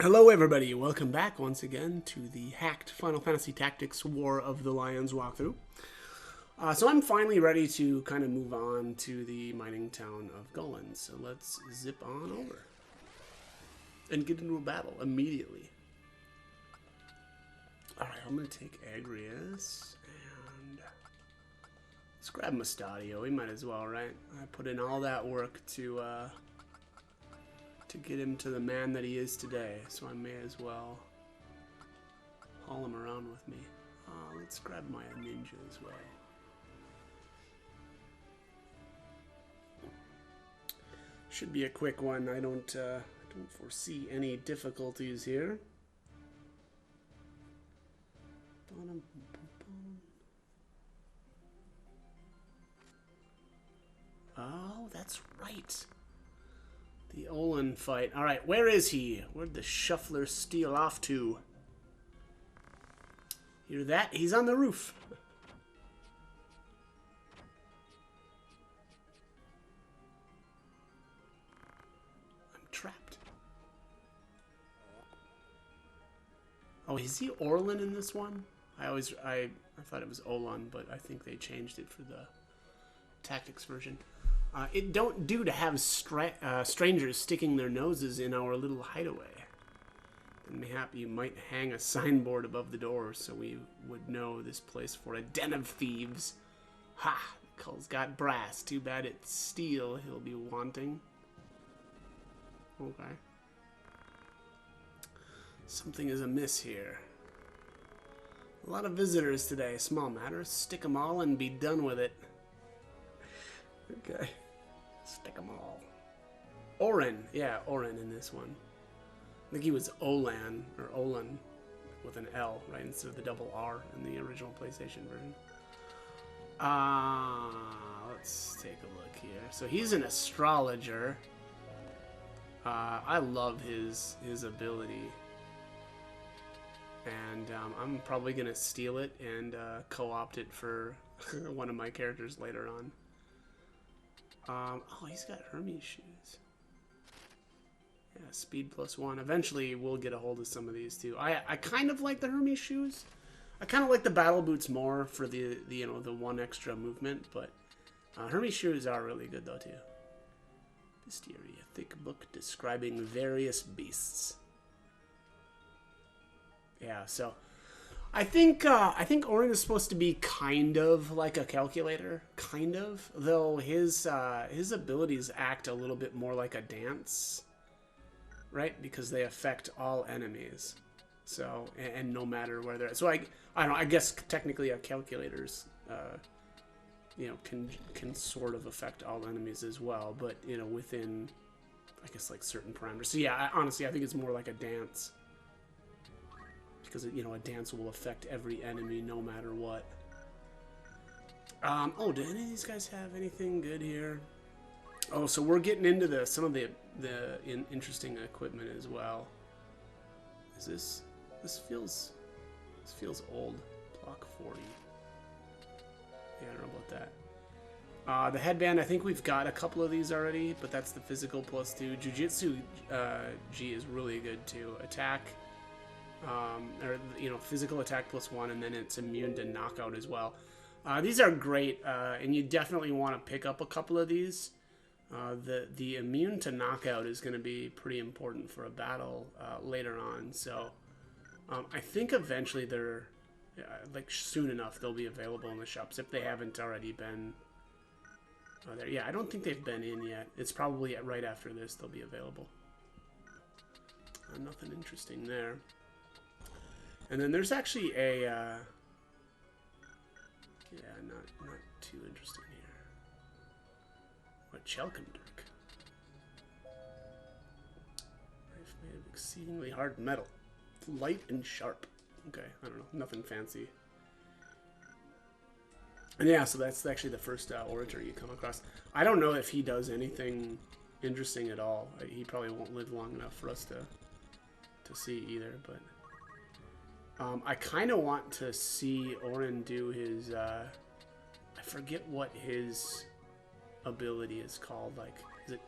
Hello everybody, welcome back once again to the hacked Final Fantasy Tactics War of the Lions walkthrough. So I'm finally ready to kind of move on to the mining town of Gullin, so let's zip on over and get into a battle immediately. Alright, I'm going to take Agrias and let's grab Mustadio. We might as well, right? I put in all that work to get him to the man that he is today, so I may as well haul him around with me. Let's grab my ninja as well. Should be a quick one. I don't foresee any difficulties here. Oh, that's right. The Olin fight. Alright, where is he? Where'd the shuffler steal off to? Hear that? He's on the roof. I'm trapped. Oh, is he Orlin in this one? I thought it was Olin, but I think they changed it for the Tactics version. It don't do to have strangers sticking their noses in our little hideaway. And mayhap you might hang a signboard above the door so we would know this place for a den of thieves. Ha! Cull's got brass. Too bad it's steel he'll be wanting. Okay. Something is amiss here. A lot of visitors today. Small matter. Stick 'em all and be done with it. Okay. Stick 'em all. Orin. Yeah, Orin in this one. I think he was Olan, or Olin, with an L, right, instead of the double R in the original PlayStation version. Let's take a look here. So he's an astrologer. I love his ability. And I'm probably going to steal it and co-opt it for one of my characters later on. Oh, he's got Hermes shoes. Yeah, speed +1. Eventually, we'll get a hold of some of these too. I kind of like the Hermes shoes. I kind of like the battle boots more for the the one extra movement, but Hermes shoes are really good though too. Bestiary, a thick book describing various beasts. Yeah, so I think Orin is supposed to be kind of like a calculator, kind of, though his abilities act a little bit more like a dance, right? Because they affect all enemies. So and no matter where they're at. So I don't know, I guess technically a calculator's can sort of affect all enemies as well, but within I guess like certain parameters. So yeah, honestly I think it's more like a dance. Because a dance will affect every enemy no matter what. Oh, do any of these guys have anything good here? Oh, so we're getting into some of the interesting equipment as well. Is this feels old. Block 40. Yeah, I don't know about that. The headband, I think we've got a couple of these already, but that's the physical +2. Jiu-Jitsu G is really good too. Attack. Physical attack +1, and then it's immune to knockout as well. These are great, and you definitely want to pick up a couple of these. The immune to knockout is going to be pretty important for a battle later on. So I think eventually they're like soon enough they'll be available in the shops if they haven't already been there. Yeah, I don't think they've been in yet. It's probably right after this they'll be available. Nothing interesting there. And then there's actually a, yeah, not too interesting here. What, Chelcomdirk? Knife made of exceedingly hard metal. Light and sharp. Okay, I don't know, nothing fancy. And yeah, so that's actually the first orator you come across. I don't know if he does anything interesting at all. He probably won't live long enough for us to see either, but... I kind of want to see Orin do his, I forget what his ability is called, like, is it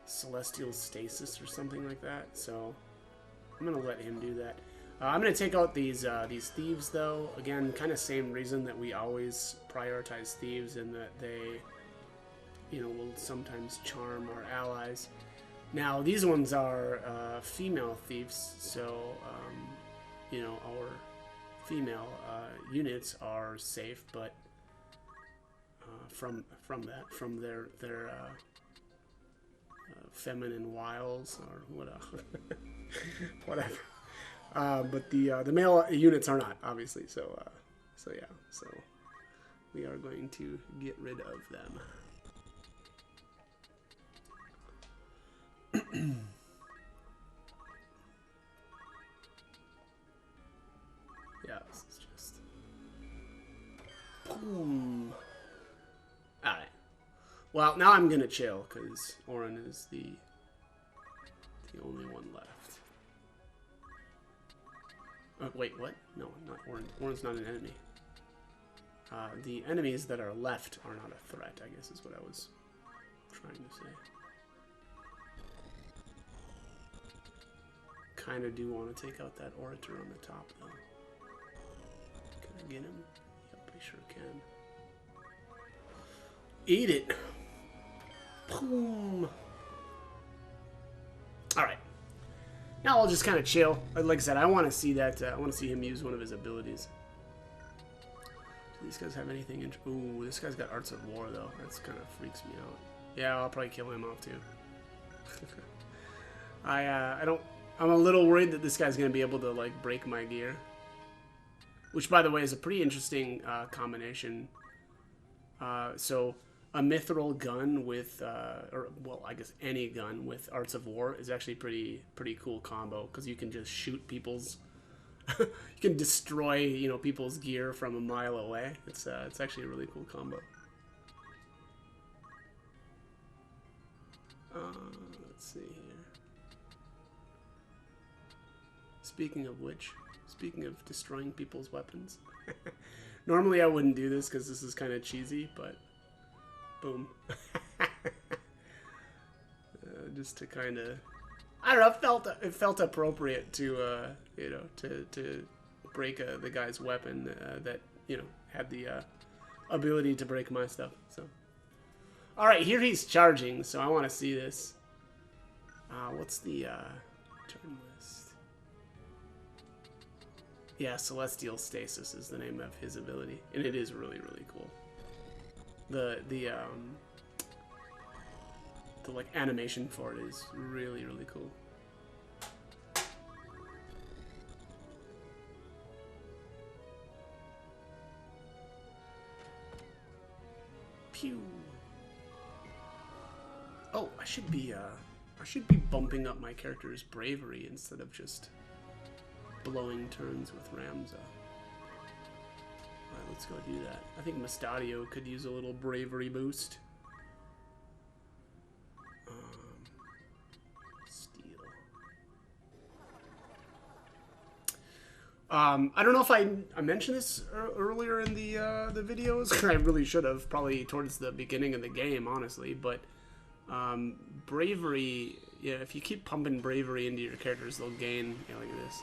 Celestial Stasis or something like that? So I'm gonna let him do that. I'm gonna take out these thieves though. Again, kind of same reason that we always prioritize thieves, in that they, you know, will sometimes charm our allies. Now these ones are female thieves, so you know, our female units are safe, but from their feminine wiles or whatever. But the male units are not, obviously. So yeah. So we are going to get rid of them. Yeah, this is just boom. All right. Well, now I'm gonna chill because Orin is the only one left. Wait, what? No, not Orin. Orin's not an enemy. The enemies that are left are not a threat, I guess is what I was trying to say. Kind of do want to take out that orator on the top, though. Can I get him? Yep, I sure can. Eat it! Boom! Alright. Now I'll just kind of chill. Like I said, I want to see that. I want to see him use one of his abilities. Do these guys have anything? Ooh, this guy's got Arts of War though. That's kind of freaks me out. Yeah, I'll probably kill him off too. I don't. I'm a little worried that this guy's gonna be able to like break my gear. Which, by the way, is a pretty interesting combination. So a mithril gun with, or well, I guess any gun with Arts of War is actually pretty cool combo, because you can just shoot people's, you can destroy, you know, people's gear from a mile away. It's actually a really cool combo. Let's see here. Speaking of which, speaking of destroying people's weapons, normally I wouldn't do this because this is kind of cheesy, but boom. Just to kind of, I don't know, it felt appropriate to, you know, to break the guy's weapon that, you know, had the ability to break my stuff. So, all right, here he's charging, so I want to see this. What's the turn list? Yeah, Celestial Stasis is the name of his ability, and it is really cool. The like animation for it is really cool. Pew. Oh, I should be bumping up my character's bravery instead of just blowing turns with Ramza. Alright, let's go do that. I think Mustadio could use a little bravery boost. Steal. I don't know if I mentioned this earlier in the videos. I really should have, probably towards the beginning of the game, honestly. But bravery, yeah, if you keep pumping bravery into your characters, they'll gain. Yeah, look at this.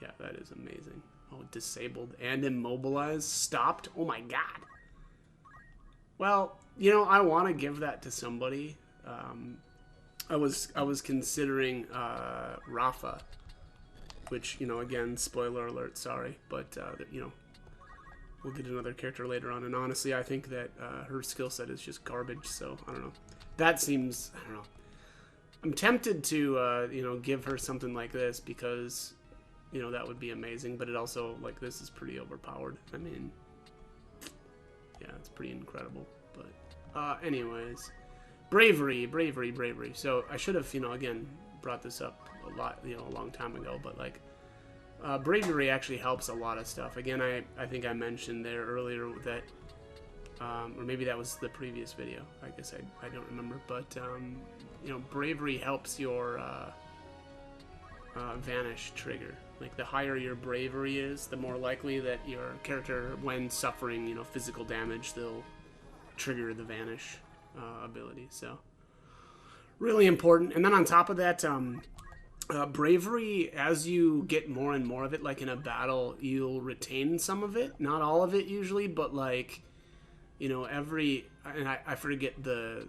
Yeah, that is amazing. Oh, disabled and immobilized, stopped. Oh my god. Well, you know, I want to give that to somebody. I was considering Rafa, which, you know, again, spoiler alert, sorry, but you know, we'll get another character later on. And honestly, I think that her skill set is just garbage. So I don't know. That seems, I don't know. I'm tempted to you know, give her something like this because, you know, that would be amazing, but it also, like, this is pretty overpowered. I mean, yeah, it's pretty incredible. But anyways, bravery. So I should have, you know, again, brought this up a lot, you know, a long time ago, but like, bravery actually helps a lot of stuff. Again, I think I mentioned there earlier that, or maybe that was the previous video. I guess I don't remember, but you know, bravery helps your vanish trigger. Like, the higher your bravery is, the more likely that your character, when suffering, you know, physical damage, they'll trigger the vanish ability. So Really important. And then on top of that, bravery, as you get more and more of it, like in a battle, you'll retain some of it. Not all of it usually, but like, you know, every, and I forget the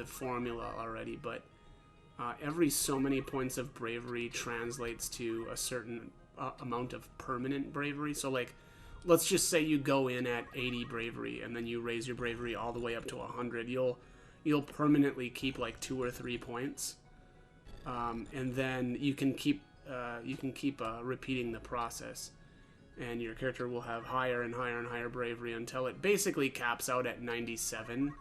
formula already, but every so many points of bravery translates to a certain amount of permanent bravery. So like, let's just say you go in at 80 bravery and then you raise your bravery all the way up to 100. You'll permanently keep like 2 or 3 points, and then you can keep repeating the process, and your character will have higher and higher and higher bravery until it basically caps out at 97.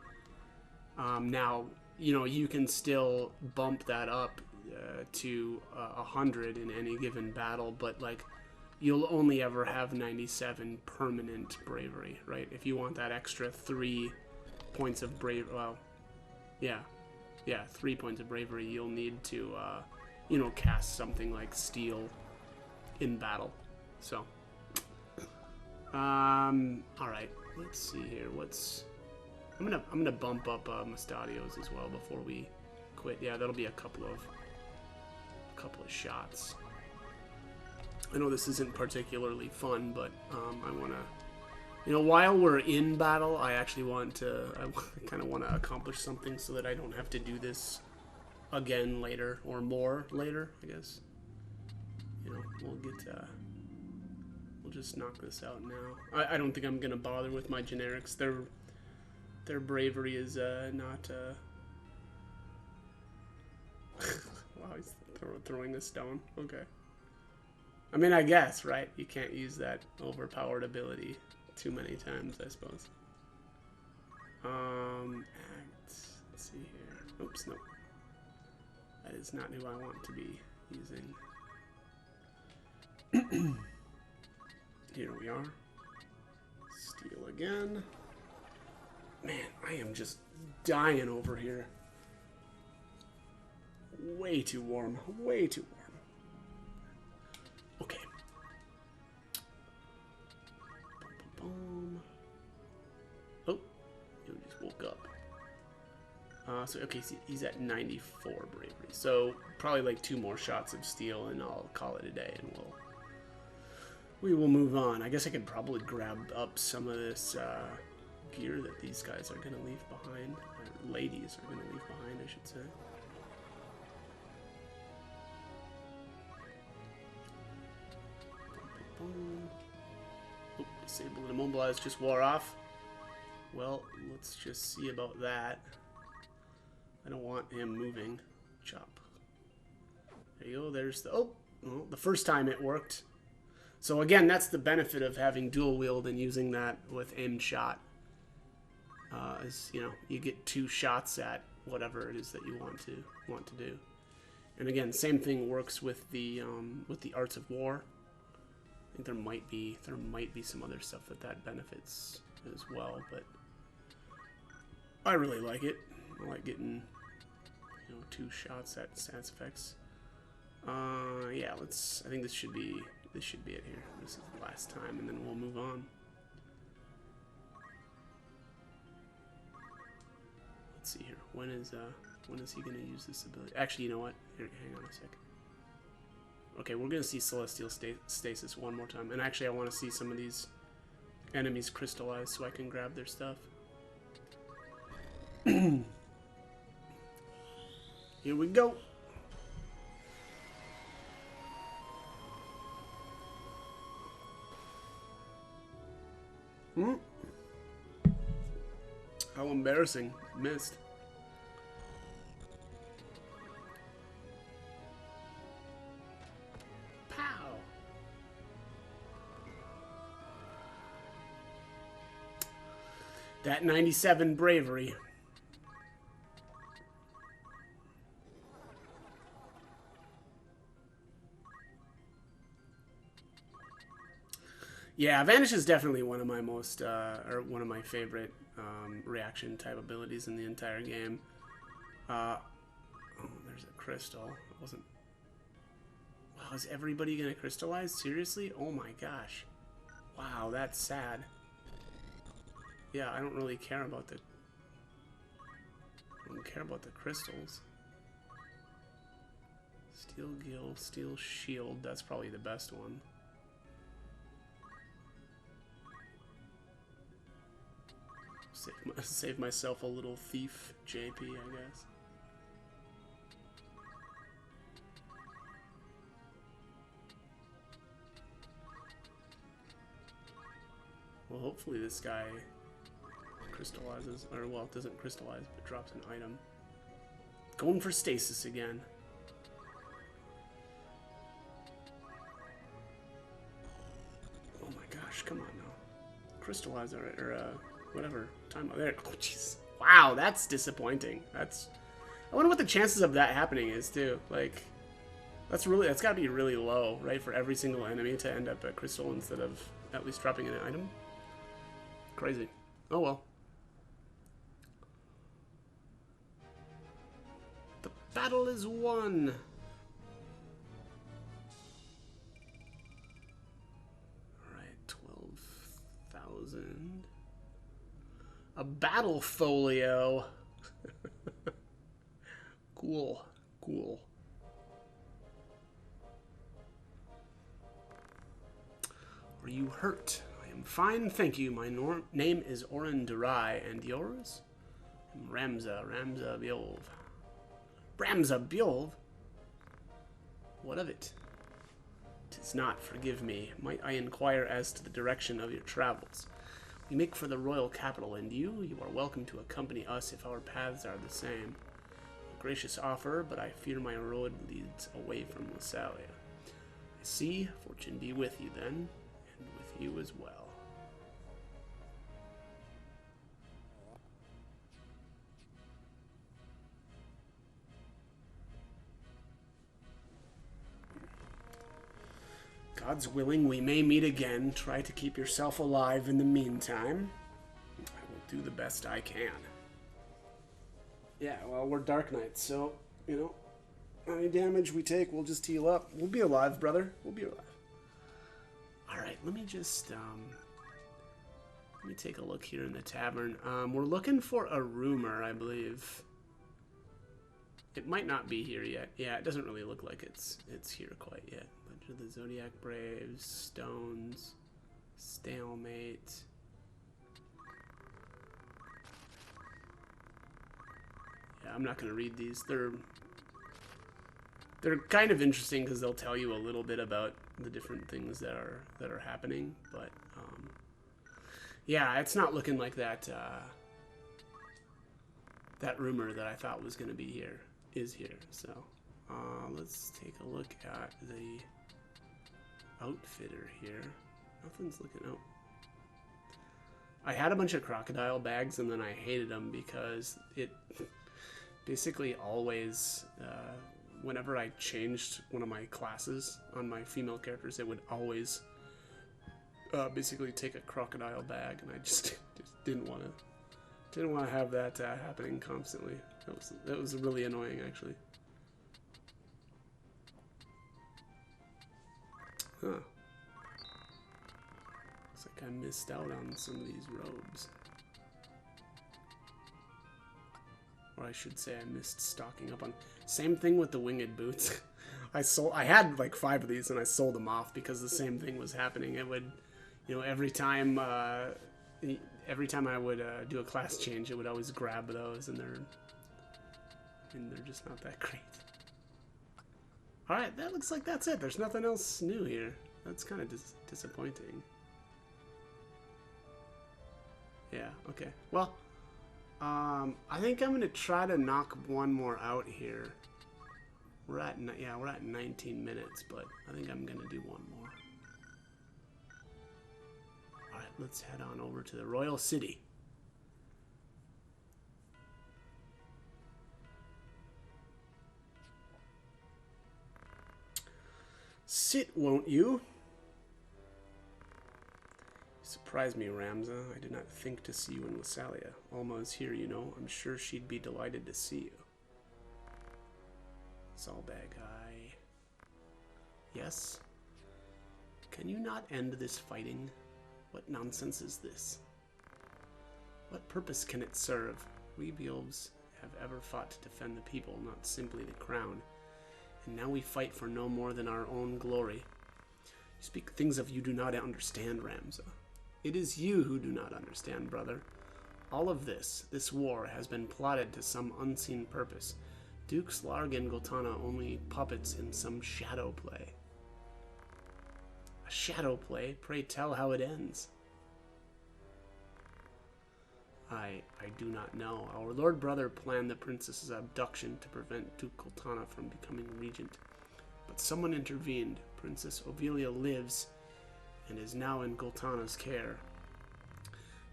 Now, you know, you can still bump that up to 100 in any given battle, but like, you'll only ever have 97 permanent bravery, right? If you want that extra 3 points of bravery, well, yeah, 3 points of bravery, you'll need to, you know, cast something like Steel in battle. So, all right, let's see here. I'm gonna bump up Mustadio's as well before we quit. Yeah, that'll be a couple of shots. I know this isn't particularly fun, but I want to, you know, while we're in battle, I actually want to, I kind of want to accomplish something so that I don't have to do this again later, or more later, I guess. You know, we'll just knock this out now. I don't think I'm going to bother with my generics. Their bravery is not, wow, he's throwing a stone. Okay. I mean, I guess, right? You can't use that overpowered ability too many times, I suppose. Let's see here. Oops, no. That is not who I want to be using. Here we are. Steal again. Man, I am just dying over here. Way too warm. Way too warm. Okay. Boom. Oh, he just woke up. So okay, so he's at 94 bravery. So probably like 2 more shots of steel, and I'll call it a day, and we will move on. I guess I could probably grab up some of this gear that these guys are gonna leave behind. Or ladies are gonna leave behind, I should say. Oh, disable and immobilize just wore off. Well, let's just see about that. I don't want him moving. Chop. There you go. There's the... Oh! Well, the first time it worked. So again, that's the benefit of having dual wield and using that with aimed shot. Is, you know, you get 2 shots at whatever it is that you want to do. And again, same thing works with the Arts of War. I think there might be some other stuff that benefits as well, but I really like it. I like getting, you know, 2 shots at stats effects. Yeah, I think this should be it here. This is the last time, and then we'll move on. Let's see here. When is he gonna use this ability? Actually, you know what? Here, hang on a sec. Okay, we're gonna see Celestial Stasis one more time, and actually, I want to see some of these enemies crystallize so I can grab their stuff. Here we go. How embarrassing. Missed. Pow. That 97 bravery. Yeah, Vanish is definitely one of my most, or one of my favorite reaction type abilities in the entire game. Oh, there's a crystal. It wasn't. Wow, is everybody gonna crystallize? Seriously? Oh my gosh. Wow, that's sad. Yeah, I don't really care about the. don't care about the crystals. Steel gill, steel shield. That's probably the best one. Save myself a little thief JP, I guess. Well, hopefully this guy crystallizes, or well, it doesn't crystallize, but drops an item. Going for stasis again. Oh my gosh, come on now. Crystallize, or whatever. Time there. Oh, jeez. Wow, that's disappointing. That's. I wonder what the chances of that happening is too. Like, that's gotta be really low, right? For every single enemy to end up at crystal instead of at least dropping an item. Crazy. Oh well. The battle is won. Alright, 12,000. A battle folio. Cool. Cool. Are you hurt? I am fine, thank you. My name is Oren Durai, and yours? I'm Ramza Bjolv. Ramza Bjolv? What of it? 'Tis not, forgive me. Might I inquire as to the direction of your travels? We make for the royal capital, and you are welcome to accompany us if our paths are the same. A gracious offer, but I fear my road leads away from Lysalia. I see, fortune be with you then, and with you as well. God's willing, we may meet again. Try to keep yourself alive in the meantime. I will do the best I can. Yeah, well, we're Dark Knights, so, you know, any damage we take, we'll just heal up. We'll be alive, brother. We'll be alive. Alright, let me just, let me take a look here in the tavern. We're looking for a rumor, I believe. It might not be here yet. Yeah, it doesn't really look like it's here quite yet. Bunch of the Zodiac Braves, Stones, Stalemate. Yeah, I'm not going to read these. They're kind of interesting because they'll tell you a little bit about the different things that are happening, but yeah, it's not looking like that that rumor that I thought was going to be here is here. So let's take a look at the outfitter here. Nothing's looking out. I had a bunch of crocodile bags and then I hated them because it basically always whenever I changed one of my classes on my female characters, it would always basically take a crocodile bag, and I just didn't want to have that happening constantly. That was really annoying, actually. Huh. Looks like I missed out on some of these robes. Or I should say I missed stocking up on. Same thing with the winged boots. I had like 5 of these and I sold them off because the same thing was happening. It would, you know, every time I would do a class change, it would always grab those, and they're just not that great. All right, that looks like that's it. There's nothing else new here. That's kind of disappointing. Yeah. Okay. Well. I think I'm gonna try to knock one more out here. We're at 19 minutes, but I think I'm gonna do one more. All right, let's head on over to the Royal City. Sit, won't you? Surprised me, Ramza. I did not think to see you in Lysalia. Alma is here, you know. I'm sure she'd be delighted to see you. Solbag, Yes? Can you not end this fighting? What nonsense is this? What purpose can it serve? We Beelves have ever fought to defend the people, not simply the crown. And now we fight for no more than our own glory. You speak things of you do not understand, Ramza. It is you who do not understand, brother. All of this war, has been plotted to some unseen purpose. Dukes Larg and Goltana only puppets in some shadow play. A shadow play? Pray tell how it ends. I do not know. Our Lord Brother planned the princess's abduction to prevent Duke Goltana from becoming regent. But someone intervened. Princess Ovilia lives and is now in Goltana's care.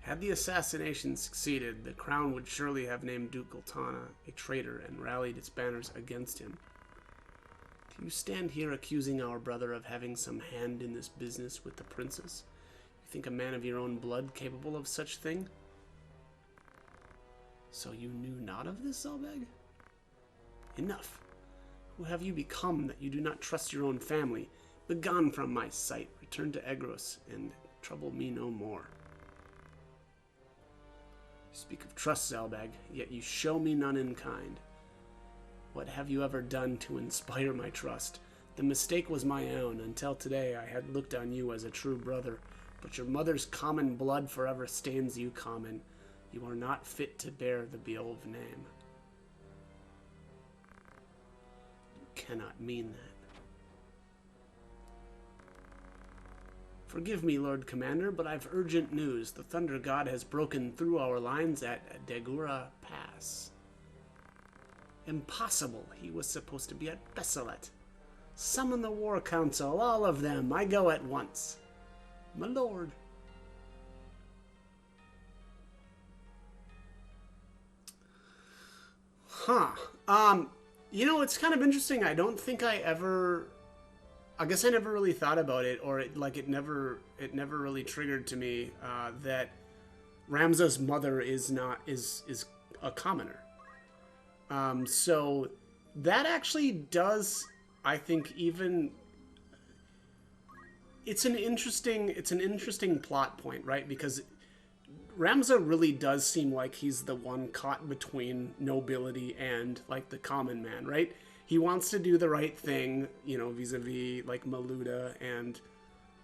Had the assassination succeeded, the crown would surely have named Duke Goltana a traitor and rallied its banners against him. Do you stand here accusing our brother of having some hand in this business with the princess? You think a man of your own blood capable of such thing? So you knew not of this, Zelbeg? Enough. Who have you become that you do not trust your own family? Begone from my sight, return to Egros, and trouble me no more. You speak of trust, Zelbeg, yet you show me none in kind. What have you ever done to inspire my trust? The mistake was my own. Until today I had looked on you as a true brother, but your mother's common blood forever stains you common. You are not fit to bear the Beowulf name. You cannot mean that. Forgive me, Lord Commander, but I've urgent news. The Thunder God has broken through our lines at Dagura Pass. Impossible. He was supposed to be at Besselet. Summon the War Council, all of them. I go at once. My lord. Huh. You know, it's kind of interesting. I don't think I guess I never really thought about it, or it never really triggered to me that Ramza's mother is a commoner. So that actually does, I think, even it's an interesting plot point, right? Because Ramza really does seem like he's the one caught between nobility and like the common man, right? He wants to do the right thing, you know, vis-a-vis like Maluda and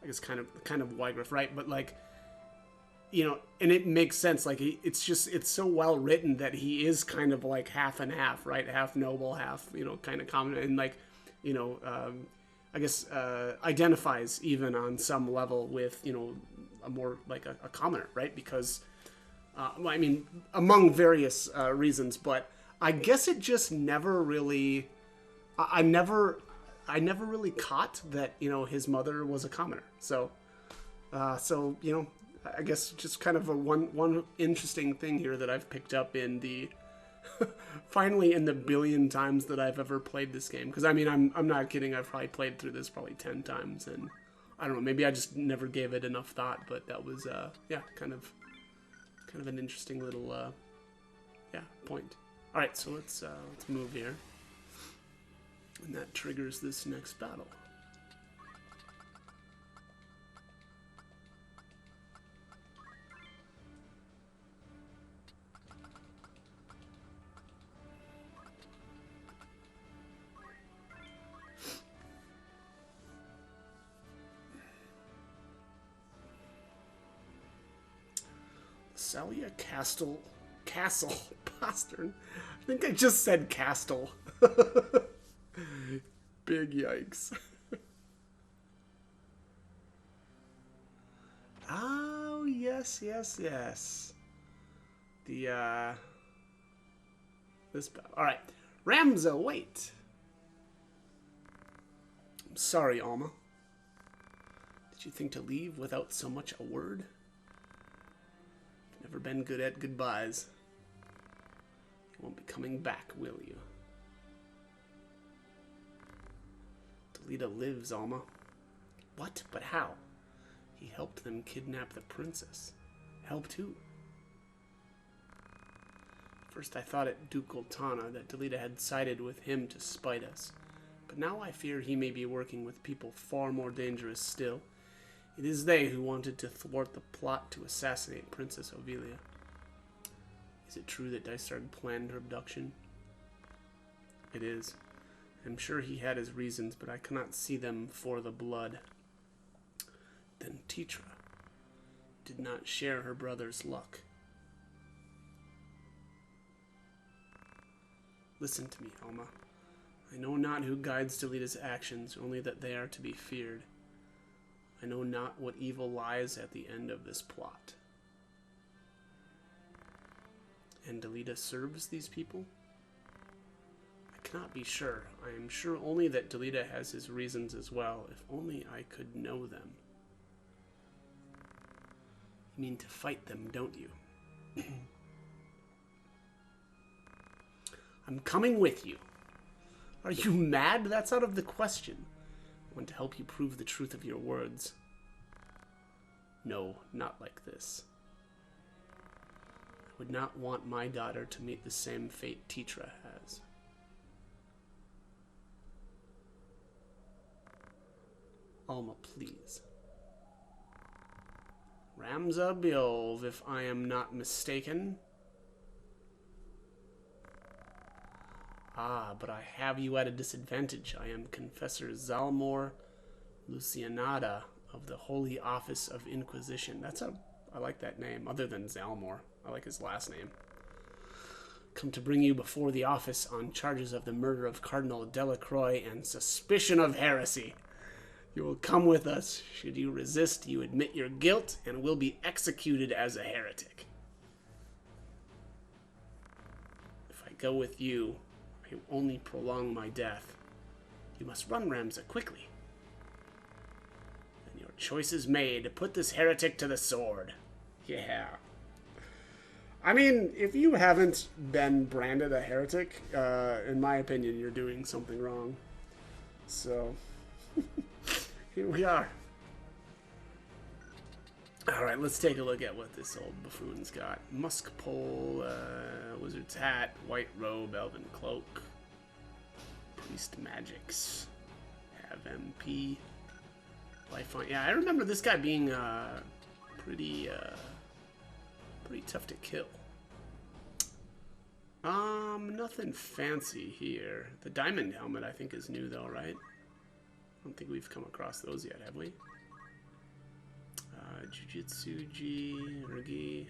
I guess kind of Wygriff, right? But like, you know, and it makes sense. Like it's so well written that he is kind of like half and half, right? Half noble, half, you know, kind of common, and like, you know, I guess identifies even on some level with, you know, a more like a commoner, right? Because, well, I mean, among various reasons, but I guess it just never really. I never really caught that, you know, his mother was a commoner. So you know, I guess just kind of a one interesting thing here that I've picked up in the finally in the billion times that I've ever played this game. Because I mean, I'm not kidding. I've probably played through this probably 10 times, and I don't know. Maybe I just never gave it enough thought. But that was yeah, kind of an interesting little yeah, point. All right, so let's move here. And that triggers this next battle. Salia Castle Postern. I think I just said Castle. Big yikes. Oh, yes. The, this battle. Alright. Ramza, wait. I'm sorry, Alma. Did you think to leave without so much a word? Never been good at goodbyes. You won't be coming back, will you? Lita lives, Alma. What? But how? He helped them kidnap the princess. Helped who? First I thought it Duke Goltana that Delita had sided with him to spite us. But now I fear he may be working with people far more dangerous still. It is they who wanted to thwart the plot to assassinate Princess Ovilia. Is it true that Dysart planned her abduction? It is. I'm sure he had his reasons, but I cannot see them for the blood. Then Titra did not share her brother's luck. Listen to me, Alma. I know not who guides Delita's actions, only that they are to be feared. I know not what evil lies at the end of this plot. And Delita serves these people? I cannot be sure. I am sure only that Delita has his reasons as well. If only I could know them. You mean to fight them, don't you? I'm coming with you. Are you mad? That's out of the question. I want to help you prove the truth of your words. No, not like this. I would not want my daughter to meet the same fate Titra has. Alma, please. Ramza Biov, if I am not mistaken. Ah, but I have you at a disadvantage. I am Confessor Zalmor Lucianada of the Holy Office of Inquisition. I like that name, other than Zalmor. I like his last name. Come to bring you before the office on charges of the murder of Cardinal Delacroix and suspicion of heresy. You will come with us. Should you resist, you admit your guilt and will be executed as a heretic. If I go with you, I will only prolong my death. You must run, Ramza, quickly. And your choice is made. Put this heretic to the sword. Yeah. I mean, if you haven't been branded a heretic, in my opinion, you're doing something wrong. So, here we are. Alright, let's take a look at what this old buffoon's got. Musk pole, wizard's hat, white robe, elven cloak, priest magics, have MP, life on. Yeah, I remember this guy being pretty tough to kill. Nothing fancy here. The diamond helmet I think is new though, right? I don't think we've come across those yet, have we? Jujitsuji, Urgi,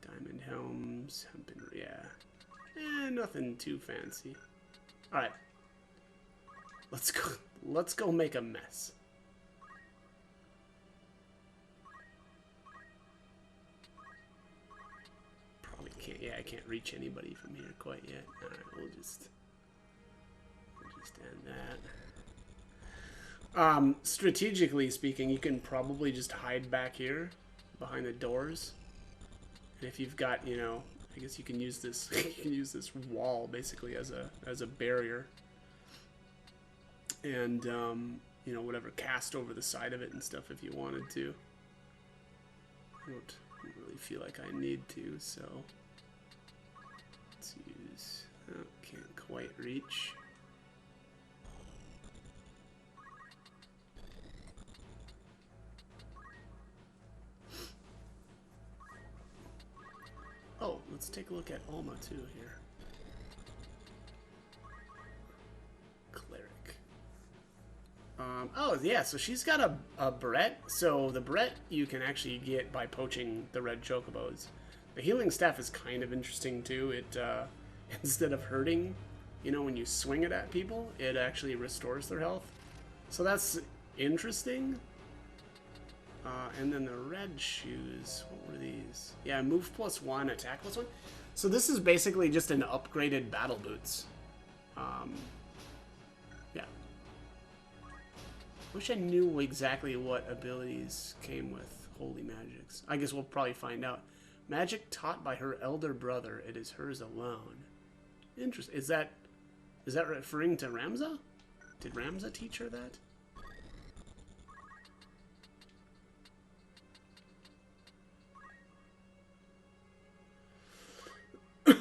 diamond helms, yeah. Nothing too fancy. Alright. Let's go make a mess. Probably can't, yeah, I can't reach anybody from here quite yet. Alright, we'll just end that. Strategically speaking, you can probably just hide back here behind the doors. And if you've got, you know, I guess you can use this you can use this wall basically as a barrier. And you know, whatever, cast over the side of it and stuff if you wanted to. I don't really feel like I need to, so let's use, oh, can't quite reach. Oh, let's take a look at Alma too here. Cleric. Oh yeah, so she's got a beret. So the beret you can actually get by poaching the red chocobos. The healing staff is kind of interesting too. It instead of hurting, you know, when you swing it at people, it actually restores their health. So that's interesting. And then the red shoes, what were these? Yeah, move +1, attack +1. So this is basically just an upgraded battle boots. Yeah. Wish I knew exactly what abilities came with holy magics. I guess we'll probably find out. Magic taught by her elder brother, it is hers alone. Interesting. Is that referring to Ramza? Did Ramza teach her that?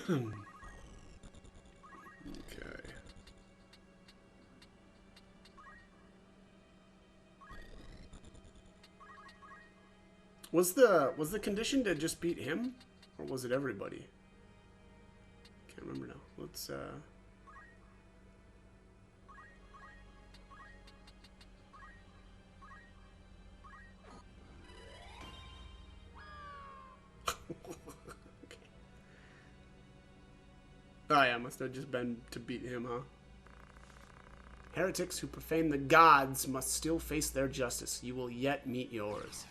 Okay. Was the condition to just beat him, Or was it everybody? Can't remember now. Let's, Oh yeah, must have just been to beat him, huh? Heretics who profane the gods must still face their justice. You will yet meet yours.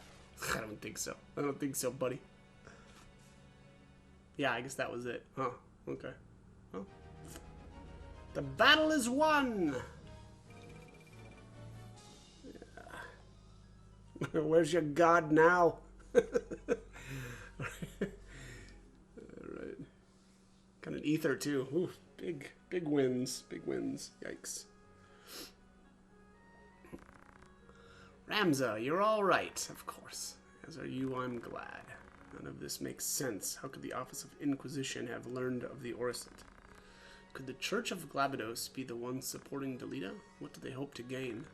I don't think so. I don't think so, buddy. Yeah, I guess that was it. Huh. Okay. Well, the battle is won! Yeah. Where's your god now? Alright. Got an ether too. Ooh, big wins. Big wins. Yikes. Ramza, you're all right, of course. As are you, I'm glad. None of this makes sense. How could the Office of Inquisition have learned of the Oricet? Could the Church of Glabados be the ones supporting Delita? What do they hope to gain?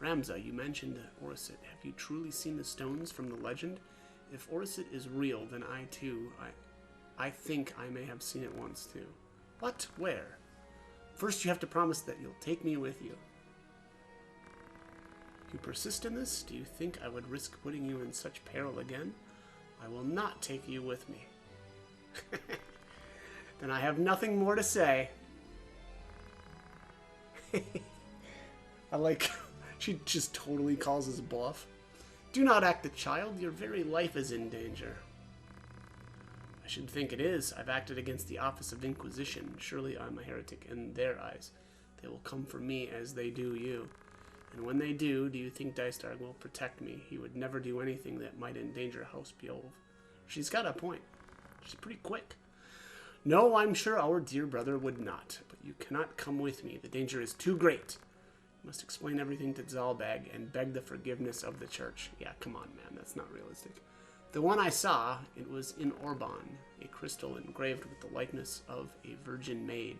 Ramza, you mentioned Oricet. Have you truly seen the stones from the legend? If Oricet is real, then I too, I think I may have seen it once too. What? Where? First you have to promise that you'll take me with you. You persist in this? Do you think I would risk putting you in such peril again? I will not take you with me. Then I have nothing more to say. I like, she just totally calls his bluff. Do not act the child, your very life is in danger. I should think it is. I've acted against the Office of Inquisition. Surely I'm a heretic in their eyes. They will come for me as they do you. And when they do you think Dystarg will protect me? He would never do anything that might endanger House Beowulf. She's got a point. She's pretty quick. No, I'm sure our dear brother would not. But you cannot come with me. The danger is too great. You must explain everything to Zalbag and beg the forgiveness of the church. Yeah, come on, man. That's not realistic. The one I saw, it was in Orban, a crystal engraved with the likeness of a virgin maid.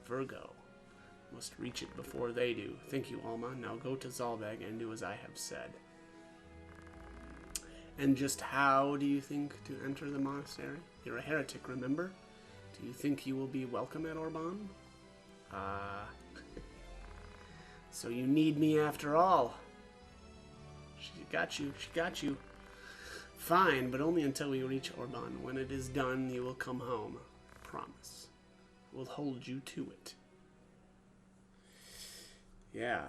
Virgo. Must reach it before they do. Thank you, Alma. Now go to Zalbag and do as I have said. And just how do you think to enter the monastery? You're a heretic, remember? Do you think you will be welcome at Orban? So you need me after all. She got you. She got you. Fine, but only until we reach Orban. When it is done, you will come home. Promise. We'll hold you to it. Yeah.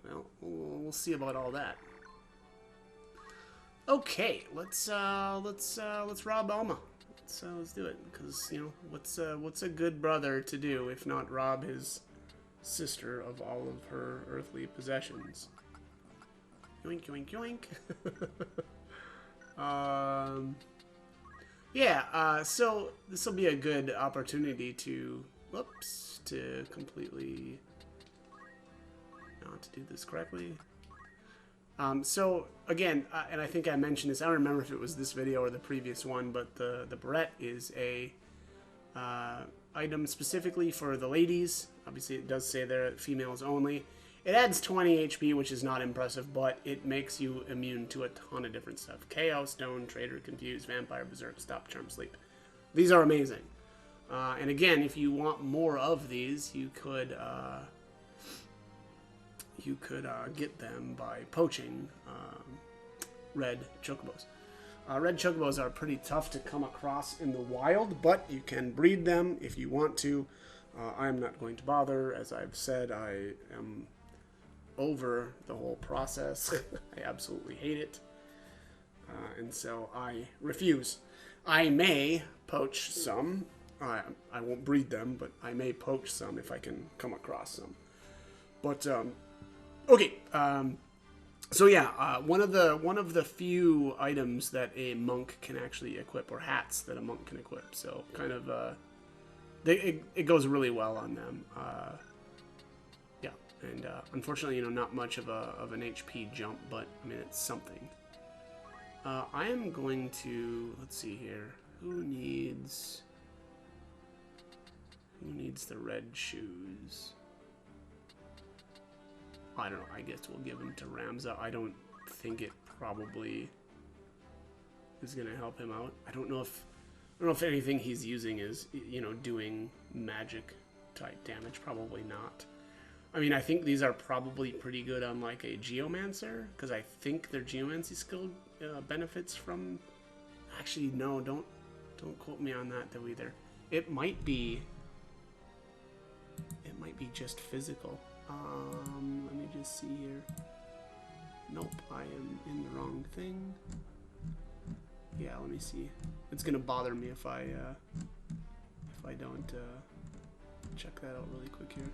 Well, we'll see about all that. Okay, let's rob Alma. Let's do it, because you know what's a good brother to do if not rob his sister of all of her earthly possessions? Yoink, yoink, yoink. Yeah. So this will be a good opportunity to, to completely not to do this correctly. So again, and I think I mentioned this. I don't remember if it was this video or the previous one, but the barrette is a item specifically for the ladies. Obviously, it does say there females only. It adds 20 HP, which is not impressive, but it makes you immune to a ton of different stuff: KO, Stone, Traitor, Confuse, Vampire, Berserk, Stop, Charm, Sleep. These are amazing. And again, if you want more of these, you could get them by poaching red chocobos. Red chocobos are pretty tough to come across in the wild, but you can breed them if you want to. I'm not going to bother. As I've said, I am over the whole process. I absolutely hate it. And so I refuse. I may poach some. I won't breed them, but I may poach some if I can come across some. But, okay, so yeah, one of the few items that a monk can actually equip, or hats that a monk can equip. So kind of, it goes really well on them. Yeah, and unfortunately, not much of an HP jump, but I mean it's something. I am going to, let's see here, who needs the red shoes? I don't know, I guess we'll give them to Ramza. I don't think it probably is going to help him out. I don't know if anything he's using is, you know, doing magic type damage. Probably not. I mean, I think these are probably pretty good on like a Geomancer, because I think their Geomancy skill benefits from. Actually, no, don't quote me on that though either. It might be just physical. Let me just see here. Nope, I am in the wrong thing. Yeah, let me see. It's gonna bother me if I don't check that out really quick here.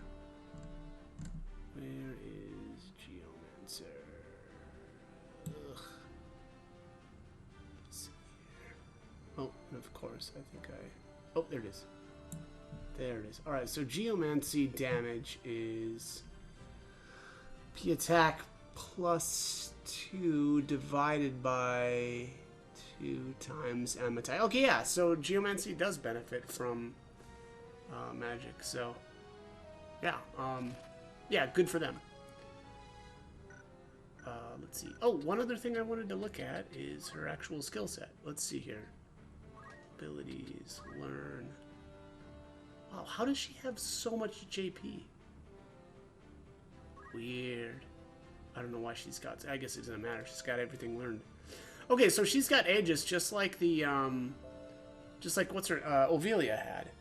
Where is Geomancer? Ugh. Let's see here. Oh, and of course, I think oh, there it is. There it is. Alright, so Geomancy damage is P attack plus 2 divided by 2 times M attack. Okay, yeah, so Geomancy does benefit from magic, so yeah, yeah, good for them. Let's see. Oh, one other thing I wanted to look at is her actual skill set. Let's see here. Abilities, learn. Wow, how does she have so much JP? Weird. I don't know why she's got. I guess it doesn't matter. She's got everything learned. Okay, so she's got Aegis just like the just like what's her Ovelia had.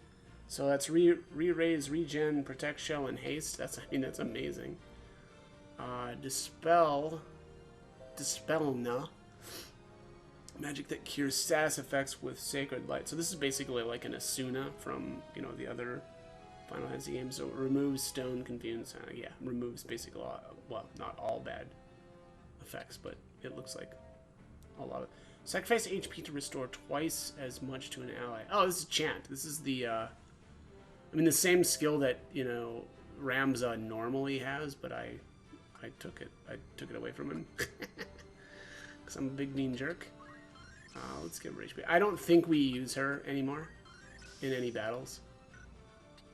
So that's re-raise, regen, protect, shell, and haste. That's, I mean, that's amazing. Dispel na. Magic that cures status effects with sacred light. So this is basically like an Asuna from, you know, the other Final Fantasy games. So it removes stone, confuse, yeah, removes basically well, not all bad effects, but it looks like a lot of. Sacrifice HP to restore twice as much to an ally. Oh, this is Chant. This is the I mean, the same skill that, you know, Ramza normally has, but I took it away from him because I'm a big mean jerk. Let's give her HP. I don't think we use her anymore in any battles,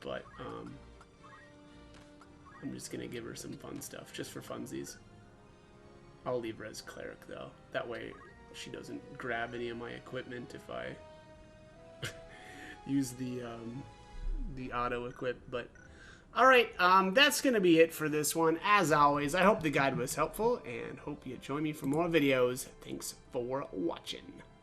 but I'm just gonna give her some fun stuff just for funsies. I'll leave her as cleric though. That way she doesn't grab any of my equipment if I use the auto equip. But all right, that's gonna be it for this one. As always, I hope the guide was helpful and hope you join me for more videos. Thanks for watching.